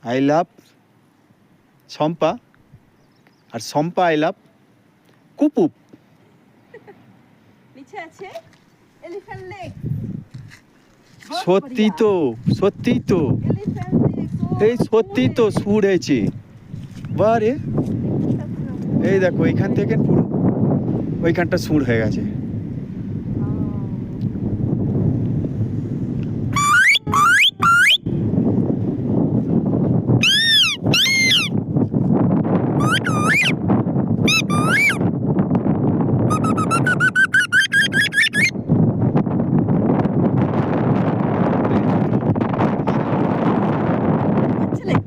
I love Shampa, আর Shampa I love কুপুপ। নিচে আছে এলিফ্যান্ট লেক। সত্যি তো, সত্যি তো, এলিফ্যান্ট লেক এই সত্যি তো সুর হয়েছে। বারে এই দেখো এইখান থেকে পুরো ওইখানটা সুর হয়ে গেছে। লেক